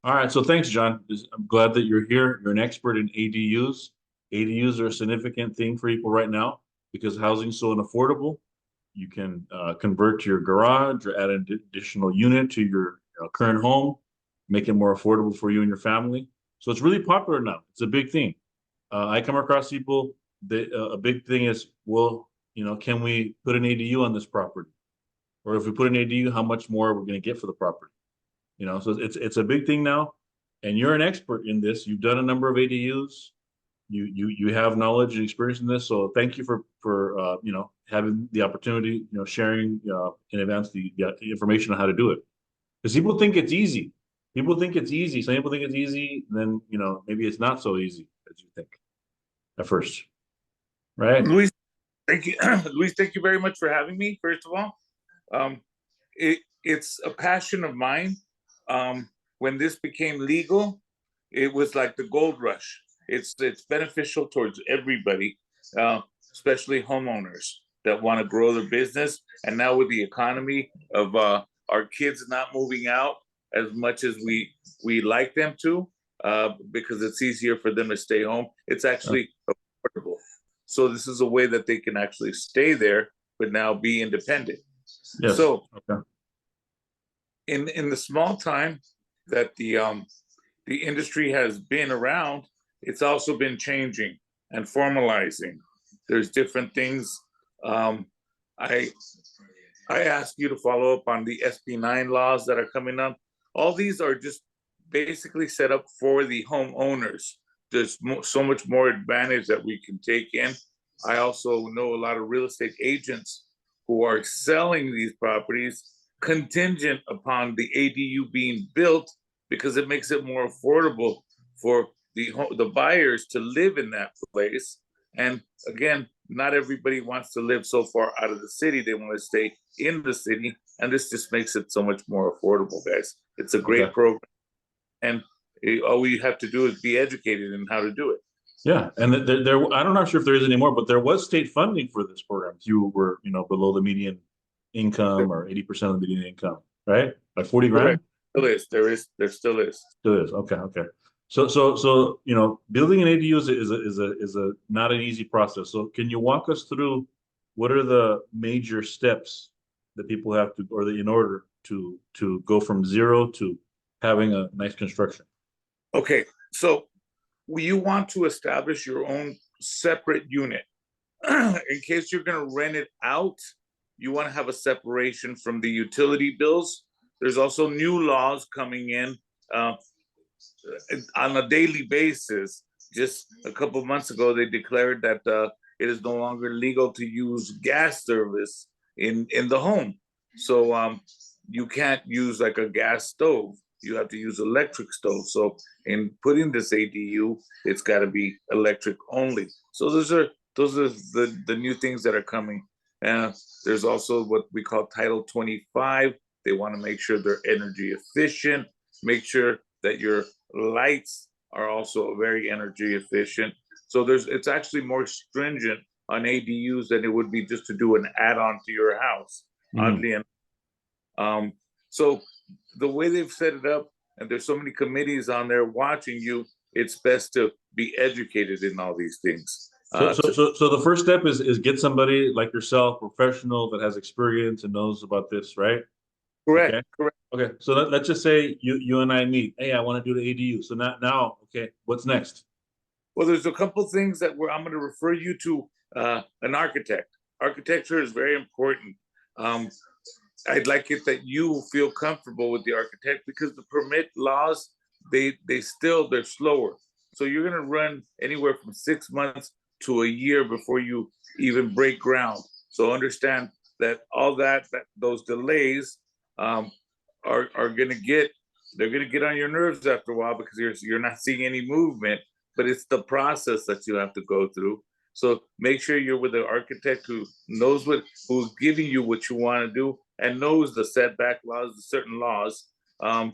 All right, so thanks, John. I'm glad that you're here. You're an expert in ADUs. ADUs are a significant thing for people right now because housing's so unaffordable. You can convert your garage or add an additional unit to your current home, make it more affordable for you and your family. So it's really popular now. It's a big thing. I come across people that a big thing is, well, can we put an ADU on this property? Or if we put an ADU, how much more are we going to get for the property? So it's a big thing now, and you're an expert in this. You've done a number of ADUs. You have knowledge and experience in this. So thank you for having the opportunity, sharing in advance the information on how to do it. Because people think it's easy. People think it's easy. Some people think it's easy, then maybe it's not so easy as you think at first, right? Luis, thank you. Luis, thank you very much for having me, first of all. It's a passion of mine. When this became legal, it was like the gold rush. It's beneficial towards everybody, especially homeowners that want to grow their business. And now with the economy of our kids not moving out as much as we like them to, because it's easier for them to stay home, it's actually affordable. So this is a way that they can actually stay there, but now be independent. Yes. So Okay. in the small time that the industry has been around, it's also been changing and formalizing. There's different things. I I ask you to follow up on the SB9 laws that are coming up. All these are just basically set up for the homeowners. There's so much more advantage that we can take in. I also know a lot of real estate agents who are selling these properties contingent upon the ADU being built because it makes it more affordable for the buyers to live in that place. And again, not everybody wants to live so far out of the city. They want to stay in the city. And this just makes it so much more affordable, guys. It's a Okay. great program. And all we have to do is be educated in how to do it. Yeah, and I'm not sure if there is anymore, but there was state funding for this program. If you were, below the median income or 80% of the median income, right? Like 40 grand? Correct. There still is. Still is. Okay, okay. So building an ADU is a not an easy process. So can you walk us through what are the major steps that people have to, in order to go from zero to having a nice construction? Okay, so you want to establish your own separate unit. In case you're going to rent it out, you want to have a separation from the utility bills. There's also new laws coming in on a daily basis. Just a couple of months ago, they declared that it is no longer legal to use gas service in the home. So you can't use like a gas stove. You have to use electric stove. So in putting this ADU, it's got to be electric only. So those are the new things that are coming. And there's also what we call Title 25. They want to make sure they're energy efficient, make sure that your lights are also very energy efficient. So it's actually more stringent on ADUs than it would be just to do an add-on to your house, Mhm. oddly enough. So the way they've set it up, and there's so many committees on there watching you, it's best to be educated in all these things. So the first step is get somebody like yourself, professional that has experience and knows about this, right? Correct, Okay. correct. Okay. So let's just say you and I meet. Hey, I want to do the ADU. So now, okay, what's next? Well, there's a couple things that I'm going to refer you to an architect. Architecture is very important. Um, I'd like it that you feel comfortable with the architect because the permit laws they're slower. So you're going to run anywhere from 6 months to a year before you even break ground. So understand that all that those delays um, are going to get they're going to get on your nerves after a while because you're not seeing any movement. But it's the process that you have to go through. So make sure you're with an architect who knows who's giving you what you want to do and knows the setback laws, the certain laws, and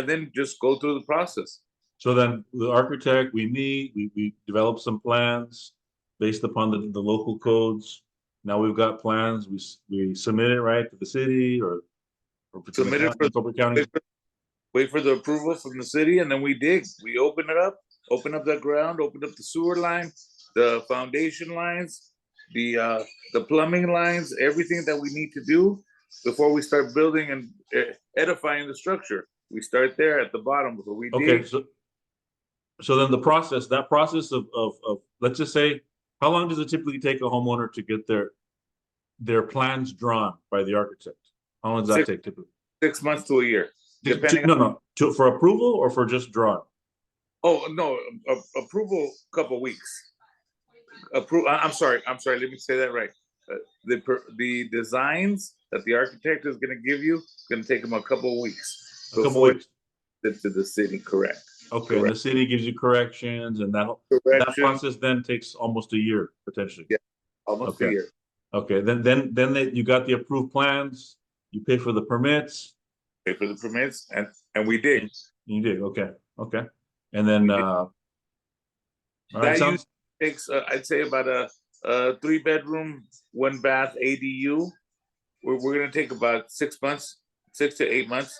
then just go through the process. So then the architect, we meet, we develop some plans based upon the local codes. Now we've got plans. We submit it right to the city or to the Submit it county, corporate county. wait for the approval from the city, and then we dig. We open it up, open up the ground, open up the sewer line, the foundation lines, the plumbing lines, everything that we need to do before we start building and edifying the structure. We start there at the bottom. So we Okay, dig. so then that process of let's just say, how long does it typically take a homeowner to get their plans drawn by the architect? How long does that take typically? 6 months to a year, depending. For approval or for just drawing? Oh no, approval couple weeks. I'm sorry. Let me say that right. The designs that the architect is going to give you going to take them a couple of weeks. A couple weeks to the city, correct? Okay, correct. And the city gives you corrections, and that process then takes almost a year potentially. Yeah, almost a year. Okay, then you got the approved plans. You pay for the permits. Pay for the permits, and we did. You did, okay, and then that usually takes I'd say about a 3-bedroom, 1-bath ADU. We're gonna take about 6 months, 6 to 8 months.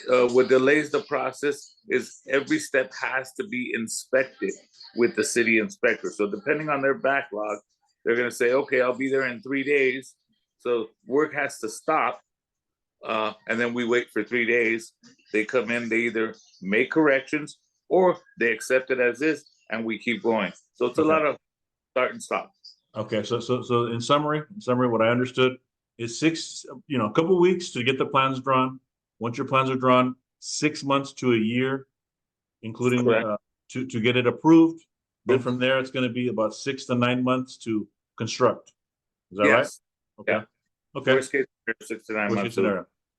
What delays the process is every step has to be inspected with the city inspector. So depending on their backlog, they're gonna say, okay, I'll be there in 3 days. So work has to stop. And then we wait for 3 days. They come in, they either make corrections or they accept it as is, and we keep going. So it's a lot of start and stop. Okay, so in summary, what I understood is a couple of weeks to get the plans drawn. Once your plans are drawn, 6 months to a year, including to get it approved. Then from there, it's going to be about 6 to 9 months to construct. Is that right? Okay. Yeah. Okay. Worst case, 6 to 9 months.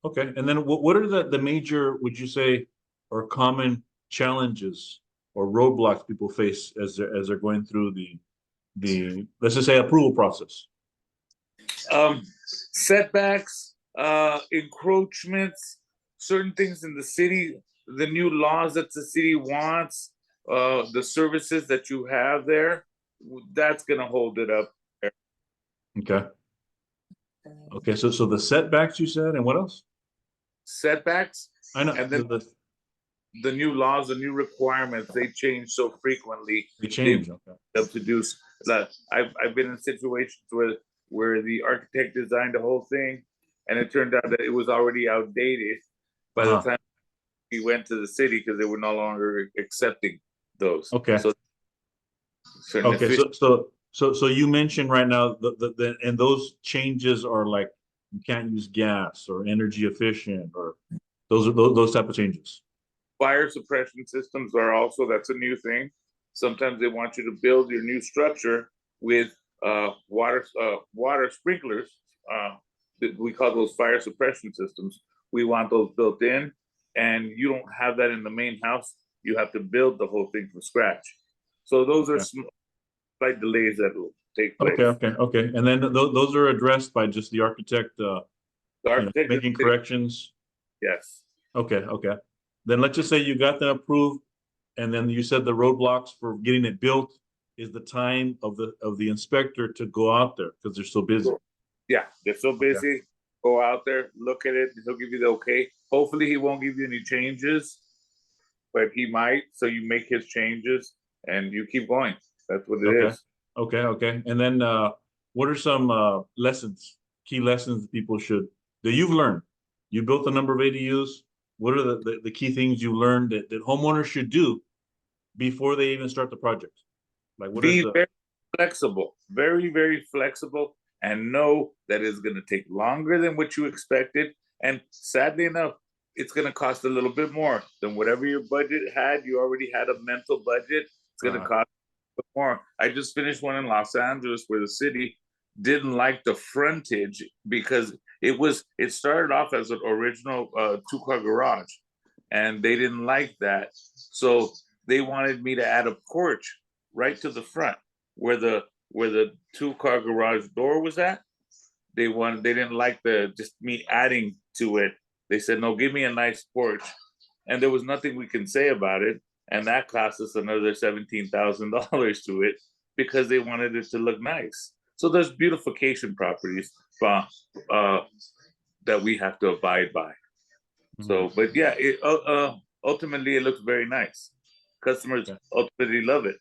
Okay. And then what are the major, would you say, or common challenges or roadblocks people face as they're going through the let's just say approval process? Setbacks, encroachments, certain things in the city, the new laws that the city wants, the services that you have there, that's gonna hold it up. Okay, so the setbacks you said, and what else? Setbacks. I know. And then the new laws, the new requirements, they change so frequently. They change. Up to do that. I've been in situations where the architect designed the whole thing, and it turned out that it was already outdated by the time we went to the city because they were no longer accepting those. Okay. So you mentioned right now and those changes are like you can't use gas or energy efficient, or those type of changes. Fire suppression systems are also, that's a new thing. Sometimes they want you to build your new structure with water sprinklers. We call those fire suppression systems. We want those built in, and you don't have that in the main house. You have to build the whole thing from scratch. So those are slight delays that will take place. Okay. And then those are addressed by just the architect, making corrections. Yes. Okay. Then let's just say you got them approved, and then you said the roadblocks for getting it built is the time of the inspector to go out there because they're so busy. Yeah, they're so busy. Okay. Go out there, look at it. He'll give you the okay. Hopefully, he won't give you any changes, but he might. So you make his changes and you keep going. That's what it is. Okay. And then what are some key lessons that you've learned? You built a number of ADUs. What are the key things you learned that homeowners should do before they even start the project? Like very flexible, very, very flexible, and know that it's going to take longer than what you expected. And sadly enough, it's going to cost a little bit more than whatever your budget had. You already had a mental budget. It's going to cost a bit more. I just finished one in Los Angeles where the city didn't like the frontage because it started off as an original 2-car garage, and they didn't like that. So they wanted me to add a porch right to the front where the 2-car garage door was at. They didn't like just me adding to it. They said, no, give me a nice porch. And there was nothing we can say about it. And that cost us another $17,000 to it because they wanted it to look nice. So there's beautification properties that we have to abide by. So, but yeah, ultimately it looks very nice. Customers Okay. ultimately love it.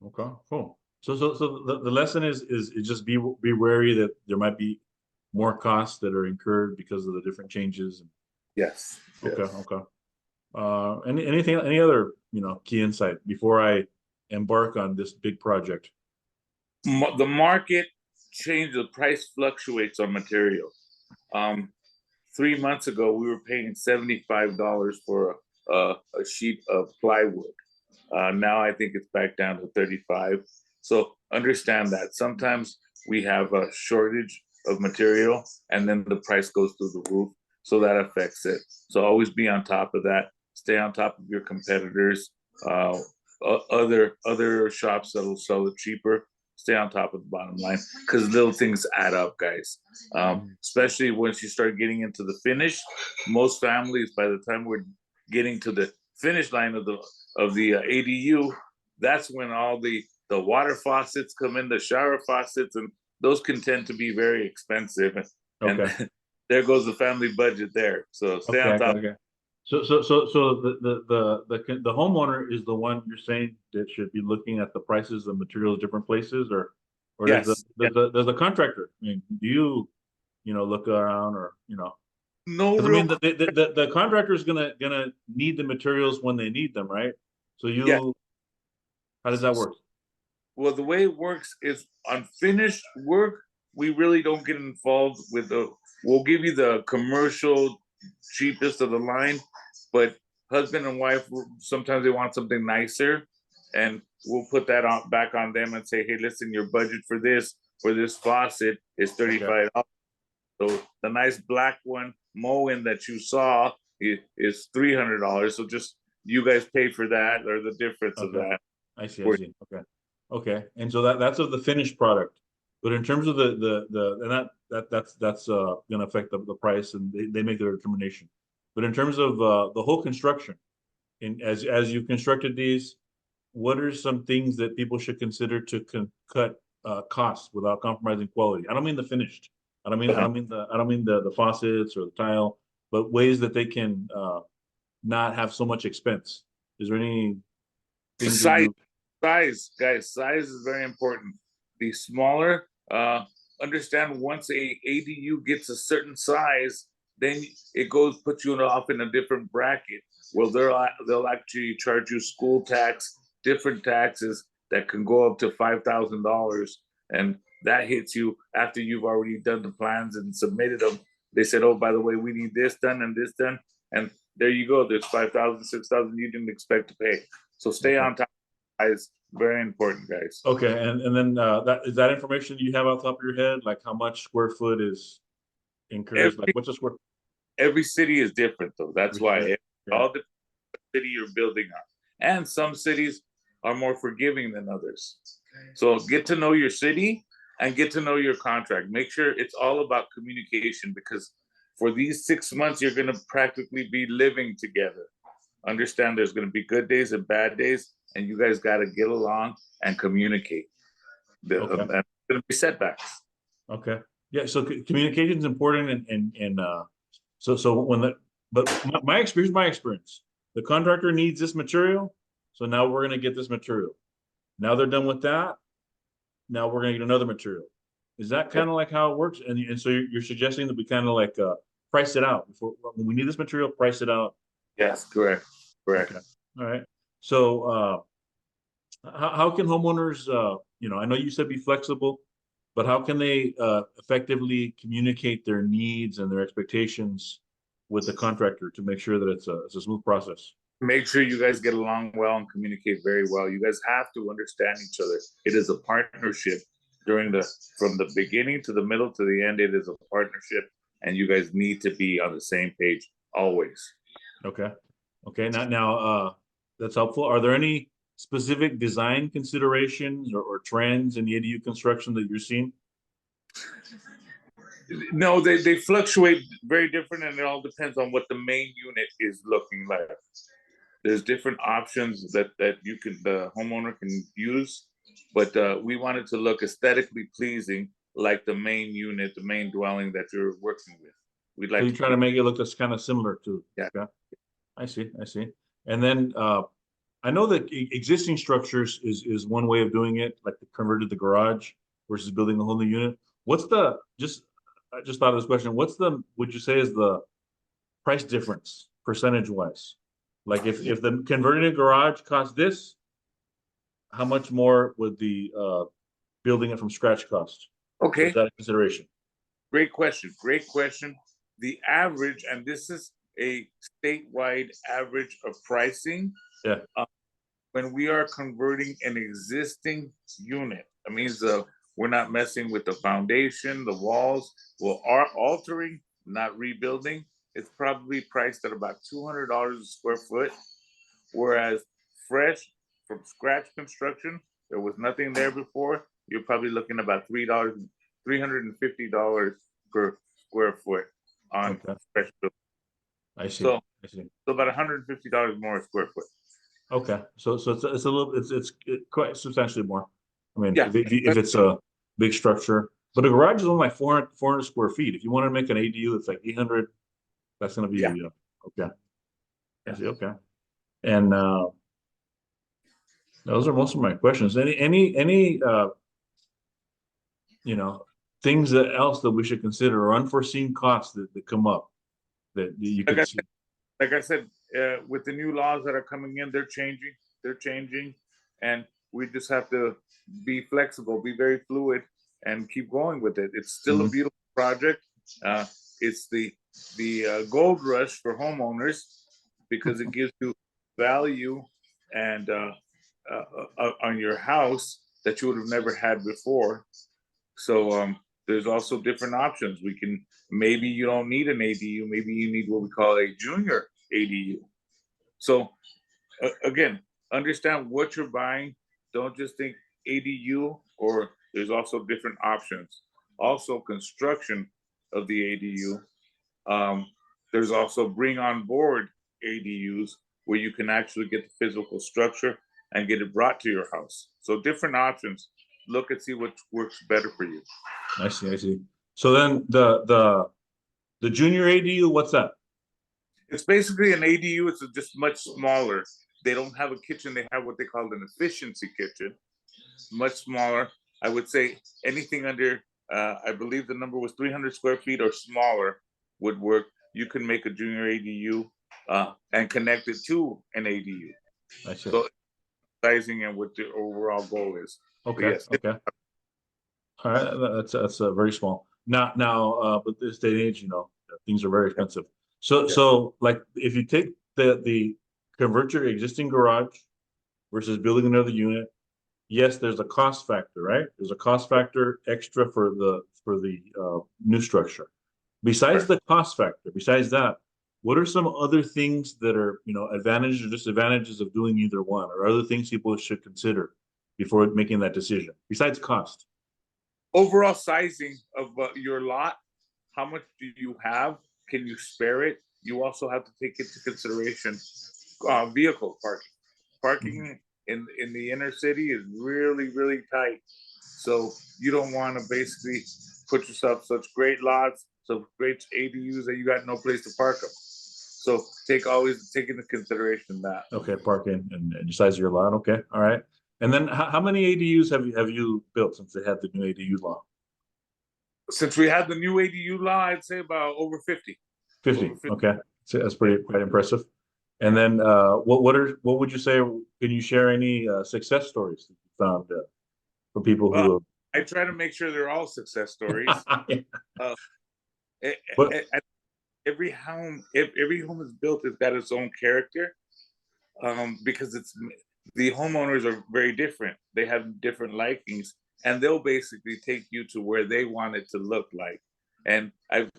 Okay, cool. So the lesson is just be wary that there might be more costs that are incurred because of the different changes. Yes. Okay, Yes. okay. Any other, key insight before I embark on this big project? The market change, the price fluctuates on material. 3 months ago, we were paying $75 for a sheet of plywood. Now I think it's back down to 35. So understand that sometimes we have a shortage of material and then the price goes through the roof. So that affects it. So always be on top of that. Stay on top of your competitors. Other shops that'll sell it cheaper. Stay on top of the bottom line because little things add up, guys. Especially once you start getting into the finish. Most families, by the time we're getting to the finish line of the ADU, that's when all the water faucets come in, the shower faucets, and those can tend to be very expensive. And Okay. there goes the family budget there. So stay on top. Okay. So the homeowner is the one you're saying that should be looking at the prices of materials different places, or does Yes. does the contractor? I mean, do you look around, or No because I real. mean the contractor is gonna need the materials when they need them, right? So Yes. how does that work? Well, the way it works is on finished work, we really don't get involved with we'll give you the commercial cheapest of the line, but husband and wife, sometimes they want something nicer, and we'll put that on back on them and say, hey, listen, your budget for this faucet is $35. So the nice black one, Moen, that you saw is $300. So just you guys pay for that or the difference of Okay. that. I see. Okay. And so that's of the finished product. But in terms of and that's gonna affect the price, and they make their determination. But in terms of the whole construction, and as you've constructed these, what are some things that people should consider to cut costs without compromising quality? I don't mean the finished. I don't mean the faucets or the tile, but ways that they can not have so much expense. Is there any things that Size, you guys, size is very important. The smaller, understand once a ADU gets a certain size, then it puts you off in a different bracket. Well, they'll actually charge you school tax, different taxes that can go up to $5,000, and that hits you after you've already done the plans and submitted them. They said, oh, by the way, we need this done and this done, and there you go. There's 5,000, 6,000 you didn't expect to pay. So stay on top. Is very important, guys. Okay, and then that information you have off the top of your head, like how much square foot is incurs, like what's a square? Every city is different, though. That's why it all depends on the city you're building on, and some cities are more forgiving than others. So get to know your city and get to know your contract. Make sure it's all about communication, because for these 6 months you're going to practically be living together. Understand there's going to be good days and bad days, and you guys got to get along and communicate. Okay. And there's going to be setbacks. Okay. Yeah. So communication is important, and so but my experience, the contractor needs this material, so now we're gonna get this material. Now they're done with that. Now we're gonna get another material. Is that kind of like how it works? And so you're suggesting that we kind of like price it out before, when we need this material, price it out. Yes, correct. Okay. All right. So how can homeowners, I know you said be flexible, but how can they effectively communicate their needs and their expectations with the contractor to make sure that it's a smooth process? Make sure you guys get along well and communicate very well. You guys have to understand each other. It is a partnership from the beginning to the middle to the end. It is a partnership, and you guys need to be on the same page always. Okay. Now that's helpful. Are there any specific design considerations or trends in the ADU construction that you're seeing? No, they fluctuate very different, and it all depends on what the main unit is looking like. There's different options that the homeowner can use, but we want it to look aesthetically pleasing, like the main unit, the main dwelling that you're working with. We'd like So you try to make it look kind of similar to. Yeah. Okay. I see, I see. And then I know that existing structures is one way of doing it, like the converted the garage versus building a whole new unit. What's the I just thought of this question. What's the would you say is the price difference percentage wise? Like if the converting a garage costs this, how much more would the building it from scratch cost? Is Okay, that a consideration? great question. Great question. The average, and this is a statewide average of pricing. Yeah. When we are converting an existing unit, that means we're not messing with the foundation, the walls, we are altering, not rebuilding. It's probably priced at about $200 a square foot, whereas fresh from scratch construction, there was nothing there before. You're probably looking about $350 per square foot on Okay. fresh build. I see. So, I see. so about $150 more a square foot. Okay. So it's a little it's quite substantially more. I mean, Yeah, if it's a big structure, but a garage is only like 400 square feet. If you want to make an ADU, it's like 800. That's going to be Yeah. okay. I see. Okay. And those are most of my questions. Any you know things that else that we should consider or unforeseen costs that come up that you like could I, see? like I said, with the new laws that are coming in, they're changing. They're changing, and we just have to be flexible, be very fluid, and keep going with it. It's still a Mhm. beautiful project. It's the gold rush for homeowners because it gives you value and on your house that you would have never had before. So there's also different options. We can maybe you don't need an ADU, maybe you need what we call a junior ADU. So again, understand what you're buying. Don't just think ADU, or there's also different options. Also, construction of the ADU. There's also bring on board ADUs where you can actually get the physical structure and get it brought to your house. So different options. Look and see what works better for you. I see. I see. So then the junior ADU, what's that? It's basically an ADU. It's just much smaller. They don't have a kitchen. They have what they call an efficiency kitchen. Much smaller. I would say anything under, I believe the number was 300 square feet or smaller would work. You can make a junior ADU and connect it to an ADU. I see. So sizing and what the overall goal is. But Okay. yes, Okay. All right. That's very small. Now, but this day and age, things are very expensive. So like if you take the convert your existing garage versus building another unit, yes, there's a cost factor, right? There's a cost factor extra for the new structure. Besides the cost factor, besides that, what are some other things that are, advantages or disadvantages of doing either one, or other things people should consider before making that decision, besides cost? overall sizing of your lot, how much do you have? Can you spare it? You also have to take into consideration vehicle parking. Parking in the inner city is really, really tight. So you don't want to basically put yourself such great lots, so great ADUs that you got no place to park them. So always take into consideration that. Okay, parking and the size of your lot. Okay, all right. And then how many ADUs have you built since they had the new ADU law? Since we had the new ADU law, I'd say about over 50. 50. Over 50. Okay, so that's quite impressive. And then what would you say? Can you share any success stories that you found for people who I try to make sure they're all success stories. Uh, But every home is built has got its own character, because the homeowners are very different. They have different likings, and they'll basically take you to where they want it to look like. And I've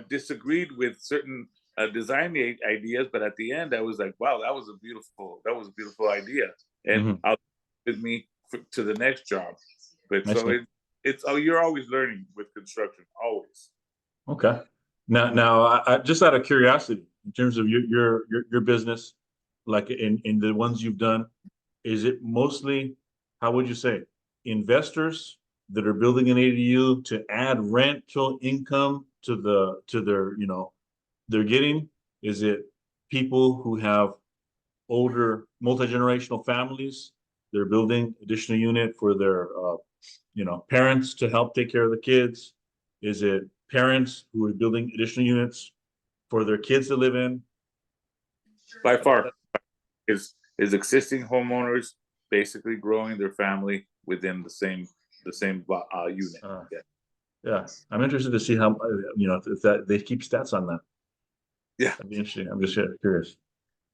disagreed with certain design ideas, but at the end I was like, wow, that was a beautiful idea, and I'll with me to the next job. But it's you're always learning with construction, always. Okay. Now, I just out of curiosity, in terms of your business, like in the ones you've done, is it mostly, how would you say, investors that are building an ADU to add rental income to their they're getting? Is it people who have older multi-generational families. They're building additional unit for their, parents to help take care of the kids? Is it parents who are building additional units for their kids to live in? By far, is existing homeowners basically growing their family within the same unit. Yeah. Yeah, I'm interested to see how, if that they keep stats on that. Yeah. That'd be interesting. I'm just curious.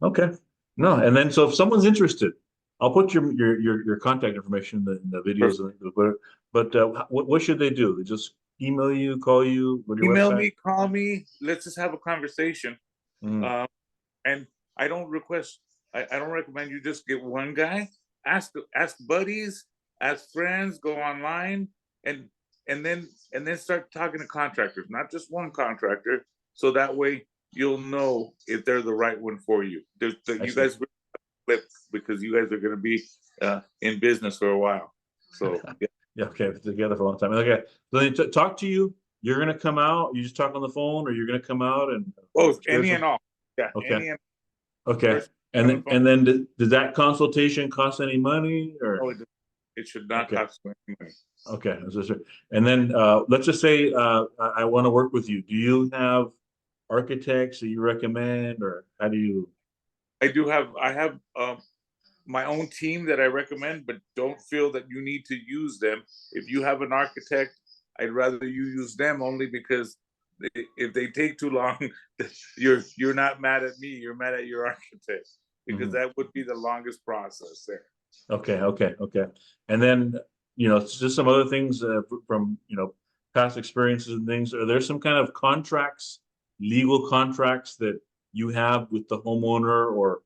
Okay. No, and then so if someone's interested, I'll put your contact information in the videos. But what should they do? They just email you, call you, go to your Email website? me, call me. Let's just have a conversation. Mhm. And I don't request. I don't recommend you just get one guy. Ask buddies, ask friends. Go online and then start talking to contractors, not just one contractor. So that way you'll know if they're the right one for you. You guys flip because you guys are going to be in business for a while. So yeah. Yeah, okay, together for a long time. Okay, so they talk to you. You're gonna come out. You just talk on the phone, or you're gonna come out and Both, any and all. Yeah, okay, any and okay. And then did that consultation cost any money or? no, it should not Okay. cost any money. Okay, and then let's just say I want to work with you. Do you have architects that you recommend, or how do you? I have my own team that I recommend, but don't feel that you need to use them. If you have an architect, I'd rather you use them only because if they take too long, you're not mad at me. You're mad at your architect because that would be the longest process there. Okay, okay. And then, just some other things from, past experiences and things. Are there some kind of contracts, legal contracts that you have with the homeowner or,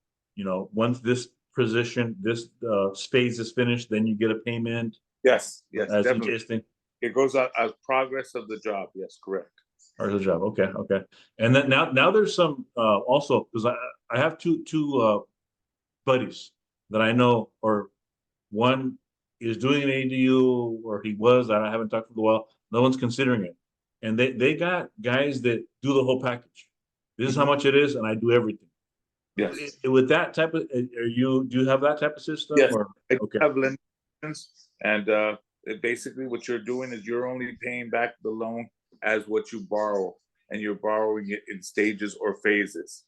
once this phase is finished, then you get a payment Yes, as definitely. each thing? It goes out as progress of the job. Yes, correct. Or the job. Okay. And then now there's some also because I have two buddies that I know, or one is doing an ADU, or he was. I haven't talked to him in a while. No one's considering it, and they got guys that do the whole package. This is how much it is, and I do everything. Yes. With that type of, do you have that type of system? Yes, Or I okay, have lenders, and basically what you're doing is you're only paying back the loan as what you borrow, and you're borrowing it in stages or phases.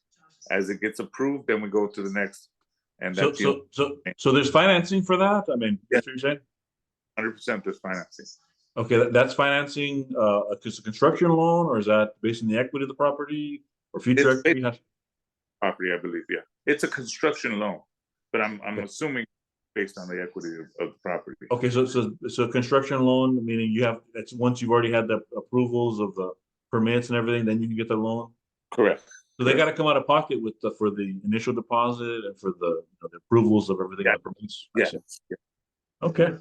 As it gets approved, then we go to the next, and that's so there's financing for that. I mean, that's what you're saying. 100% there's financing. Okay, that's financing a construction loan, or is that based on the equity of the property or future It's equity? property, I believe. Yeah, it's a construction loan, but I'm assuming based on the equity of the property. Okay, so construction loan, meaning it's once you've already had the approvals of the permits and everything, then you can get the loan. Correct. So they got to come out of pocket for the initial deposit and for the approvals of everything. Yeah. The permits. Yeah. Okay.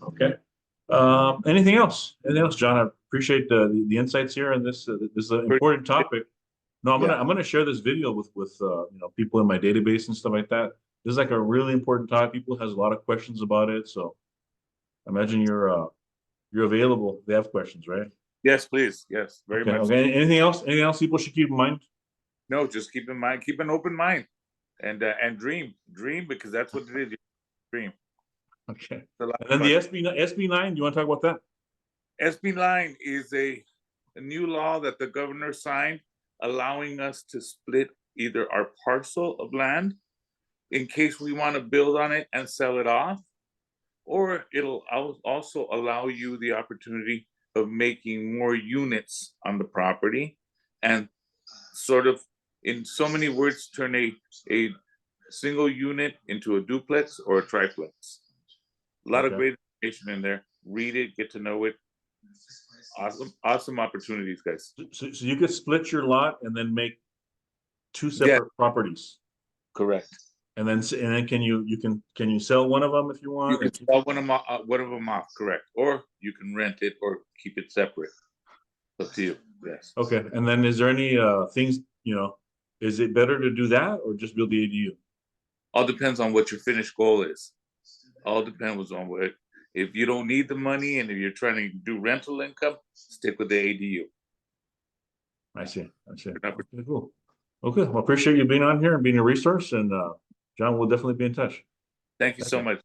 Anything else? Anything else, John? I appreciate the insights here, and this is an important topic. No, I'm gonna share this video with people in my database and stuff like that. This is like a really important topic. People has a lot of questions about it, so I imagine you're available. If they have questions, right? Yes, please. Yes, very much. Okay. Anything else? Anything else people should keep in mind? No, just keep in mind, keep an open mind, and dream because that's what it is. Dream. Okay. And then the SB9. You want to talk about that? SB9 is a new law that the governor signed, allowing us to split either our parcel of land in case we want to build on it and sell it off, or it'll also allow you the opportunity of making more units on the property and sort of, in so many words, turn a single unit into a duplex or a triplex. A lot of great information in there. Read it, get to know it. Awesome opportunities, guys. So you could split your lot and then make two separate properties. Correct. And then can you sell one of them if you want? You can sell one of them off, correct. Or you can rent it or keep it separate. Up to you. Yes. Okay. And then is there any things, is it better to do that or just build the ADU? All depends on what your finished goal is. All depends on what. If you don't need the money and if you're trying to do rental income, stick with the ADU. I see. Okay, cool. Okay, well, appreciate you being on here and being a resource, and John will definitely be in touch. Thank you so Okay. much.